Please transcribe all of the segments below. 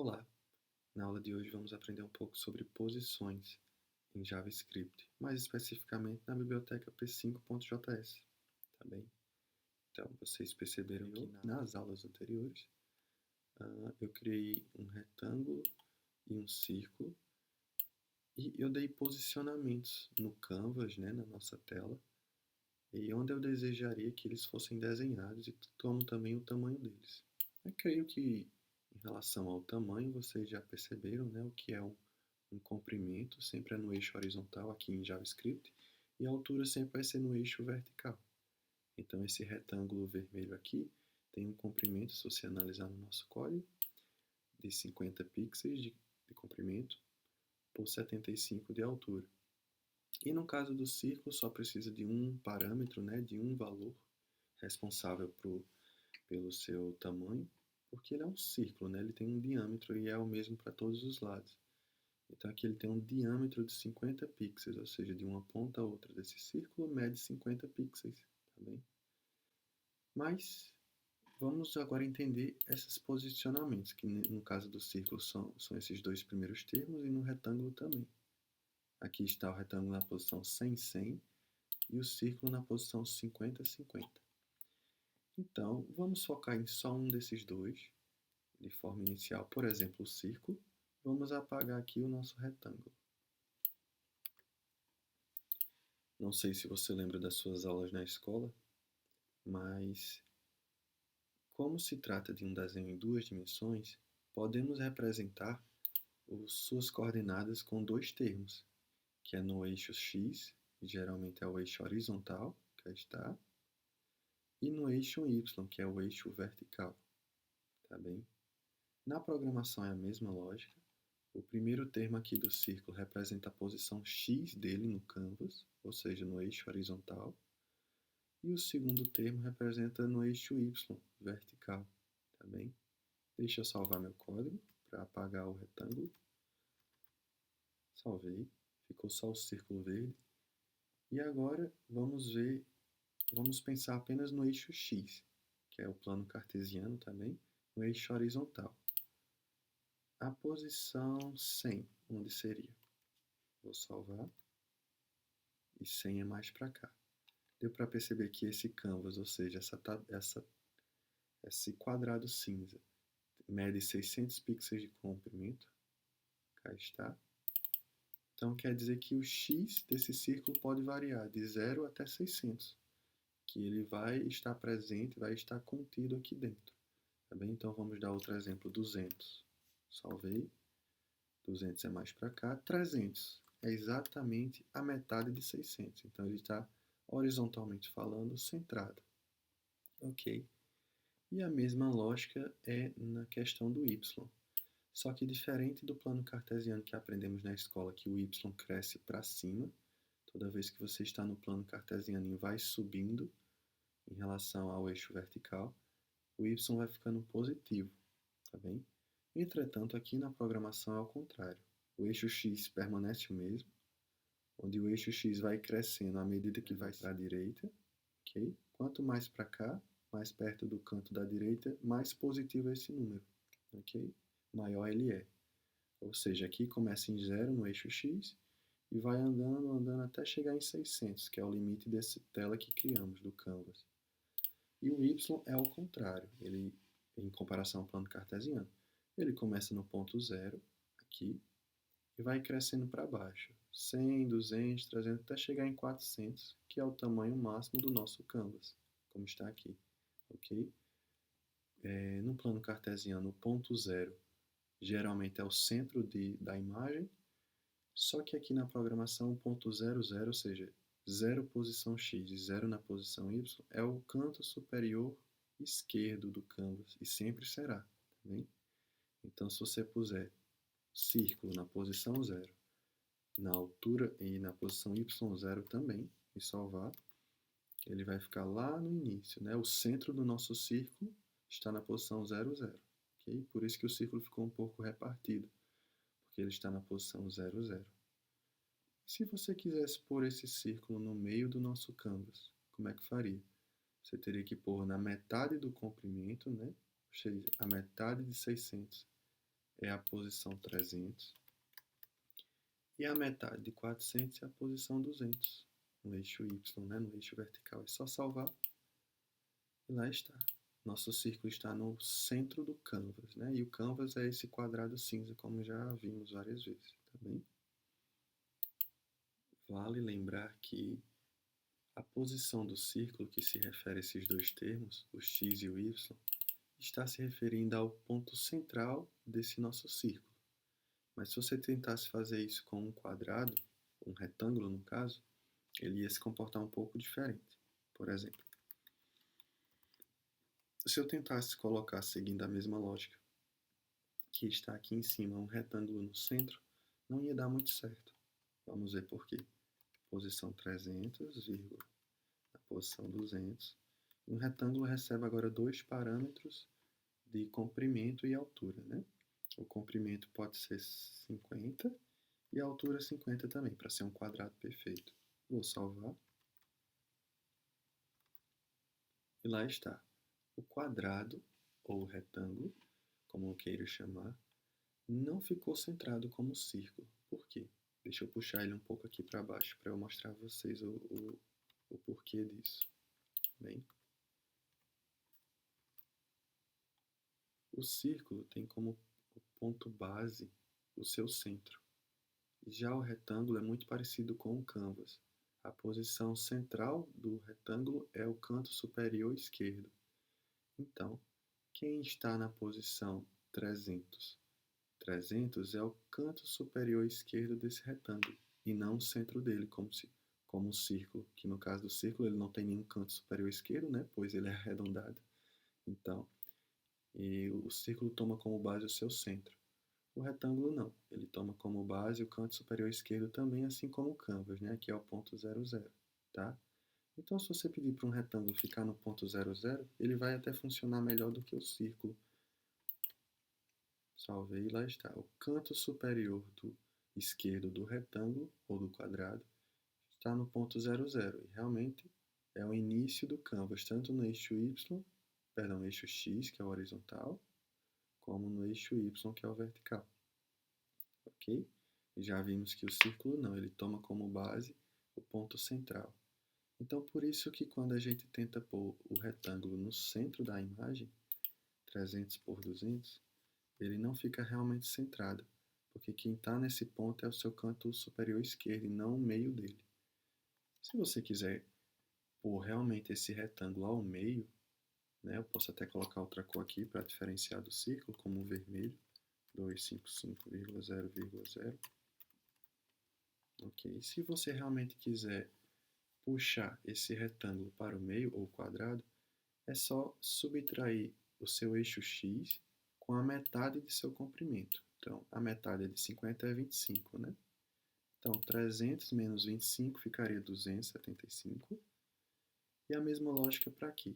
Olá! Na aula de hoje vamos aprender um pouco sobre posições em JavaScript, mais especificamente na biblioteca p5.js, tá bem? Então, vocês perceberam que nas aulas anteriores eu criei um retângulo e um círculo e eu dei posicionamentos no Canvas, né, na nossa tela, e onde eu desejaria que eles fossem desenhados e tomo também o tamanho deles. Eu creio que em relação ao tamanho, vocês já perceberam, né, o que é um comprimento, sempre é no eixo horizontal aqui em JavaScript, e a altura sempre vai ser no eixo vertical. Então esse retângulo vermelho aqui tem um comprimento, se você analisar no nosso código, de 50 pixels de comprimento por 75 de altura. E no caso do círculo, só precisa de um parâmetro, né, de um valor responsável pelo seu tamanho, porque ele é um círculo, né, ele tem um diâmetro e é o mesmo para todos os lados. Então aqui ele tem um diâmetro de 50 pixels, ou seja, de uma ponta a outra desse círculo mede 50 pixels, tá bem? Mas vamos agora entender esses posicionamentos, que no caso do círculo são esses dois primeiros termos e no retângulo também. Aqui está o retângulo na posição 100, 100 e o círculo na posição 50, 50. Então, vamos focar em só um desses dois, de forma inicial, por exemplo, o círculo. Vamos apagar aqui o nosso retângulo. Não sei se você lembra das suas aulas na escola, mas como se trata de um desenho em duas dimensões, podemos representar suas coordenadas com dois termos, que é no eixo x, que geralmente é o eixo horizontal, que aí está, e no eixo y, que é o eixo vertical, tá bem? Na programação é a mesma lógica. O primeiro termo aqui do círculo representa a posição x dele no canvas, ou seja, no eixo horizontal, e o segundo termo representa no eixo y, vertical, tá bem? Deixa eu salvar meu código para apagar o retângulo. Salvei, ficou só o círculo verde. E agora vamos pensar apenas no eixo x, que é o plano cartesiano também, no eixo horizontal. A posição 100, onde seria? Vou salvar. E 100 é mais para cá. Deu para perceber que esse canvas, ou seja, esse quadrado cinza, mede 600 pixels de comprimento. Cá está. Então quer dizer que o x desse círculo pode variar de 0 até 600, que ele vai estar presente, vai estar contido aqui dentro. Tá bem? Então vamos dar outro exemplo, 200. Salvei. 200 é mais para cá. 300 é exatamente a metade de 600. Então ele está horizontalmente falando centrado. Ok. E a mesma lógica é na questão do y. Só que diferente do plano cartesiano que aprendemos na escola, que o y cresce para cima, toda vez que você está no plano cartesiano e vai subindo em relação ao eixo vertical, o y vai ficando positivo, tá bem? Entretanto, aqui na programação é ao contrário. O eixo x permanece o mesmo, onde o eixo x vai crescendo à medida que vai para a direita, ok? Quanto mais para cá, mais perto do canto da direita, mais positivo é esse número, ok? Maior ele é. Ou seja, aqui começa em 0 no eixo x e vai andando, andando até chegar em 600, que é o limite dessa tela que criamos, do canvas. E o y é ao contrário, ele, em comparação ao plano cartesiano. Ele começa no ponto 0, aqui, e vai crescendo para baixo. 100, 200, 300, até chegar em 400, que é o tamanho máximo do nosso canvas, como está aqui, ok? No plano cartesiano, o ponto 0 geralmente é o centro da imagem, só que aqui na programação o ponto 00, ou seja, 0 posição x e 0 na posição y, é o canto superior esquerdo do canvas, e sempre será, tá bem? Então, se você puser círculo na posição 0, na altura e na posição y0 também, e salvar, ele vai ficar lá no início, né? O centro do nosso círculo está na posição 00, ok? Por isso que o círculo ficou um pouco repartido, porque ele está na posição 00. Se você quisesse pôr esse círculo no meio do nosso canvas, como é que faria? Você teria que pôr na metade do comprimento, né? Ou seja, a metade de 600 é a posição 300 e a metade de 400 é a posição 200 no eixo Y, né? No eixo vertical. É só salvar e lá está. Nosso círculo está no centro do canvas, né? E o canvas é esse quadrado cinza, como já vimos várias vezes, tá bem? Vale lembrar que a posição do círculo que se refere a esses dois termos, o x e o y, está se referindo ao ponto central desse nosso círculo. Mas se você tentasse fazer isso com um quadrado, um retângulo no caso, ele ia se comportar um pouco diferente. Por exemplo, se eu tentasse colocar, seguindo a mesma lógica, que está aqui em cima, um retângulo no centro, não ia dar muito certo. Vamos ver por quê. Posição 300, vírgula, na posição 200. Um retângulo recebe agora dois parâmetros de comprimento e altura, né? O comprimento pode ser 50 e a altura 50 também, para ser um quadrado perfeito. Vou salvar. E lá está. O quadrado, ou retângulo, como eu queira chamar, não ficou centrado como círculo. Por quê? Deixa eu puxar ele um pouco aqui para baixo para eu mostrar a vocês o porquê disso. Bem, o círculo tem como ponto base o seu centro. Já o retângulo é muito parecido com o canvas. A posição central do retângulo é o canto superior esquerdo. Então, quem está na posição 300? 300 é o canto superior esquerdo desse retângulo e não o centro dele, como o círculo, que no caso do círculo ele não tem nenhum canto superior esquerdo, né, pois ele é arredondado. Então, o círculo toma como base o seu centro. O retângulo não, ele toma como base o canto superior esquerdo também, assim como o canvas, né, que é o ponto 00, tá? Então, se você pedir para um retângulo ficar no ponto 00, ele vai até funcionar melhor do que o círculo. Salvei e lá está. O canto superior do esquerdo do retângulo, ou do quadrado, está no ponto 00. E realmente é o início do canvas, tanto no eixo Y, perdão, eixo X, que é o horizontal, como no eixo Y, que é o vertical. Ok? E já vimos que o círculo não, ele toma como base o ponto central. Então, por isso que quando a gente tenta pôr o retângulo no centro da imagem, 300 por 200, ele não fica realmente centrado, porque quem está nesse ponto é o seu canto superior esquerdo e não o meio dele. Se você quiser pôr realmente esse retângulo ao meio, né, eu posso até colocar outra cor aqui para diferenciar do círculo, como o vermelho, 255,0,0. Ok, se você realmente quiser puxar esse retângulo para o meio, ou quadrado, é só subtrair o seu eixo X com a metade de seu comprimento. Então, a metade de 50 é 25, né? Então, 300 menos 25 ficaria 275. E a mesma lógica para aqui.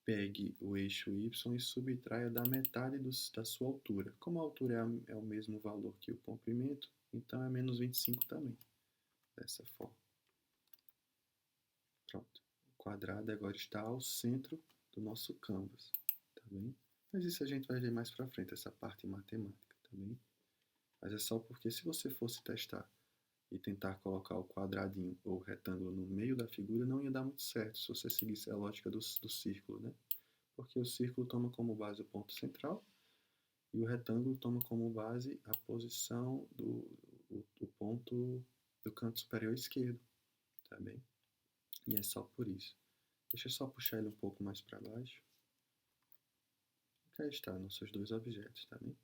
Pegue o eixo Y e subtraia da metade da sua altura. Como a altura é o mesmo valor que o comprimento, então é menos 25 também. Dessa forma. Pronto. O quadrado agora está ao centro do nosso canvas. Tá bem? Mas isso a gente vai ver mais para frente, essa parte matemática, tá bem? Mas é só porque se você fosse testar e tentar colocar o quadradinho ou o retângulo no meio da figura, não ia dar muito certo se você seguisse a lógica do círculo, né? Porque o círculo toma como base o ponto central e o retângulo toma como base a posição do ponto do canto superior esquerdo, tá bem? E é só por isso. Deixa eu só puxar ele um pouco mais para baixo. Cá está, nossos dois objetos, tá bem?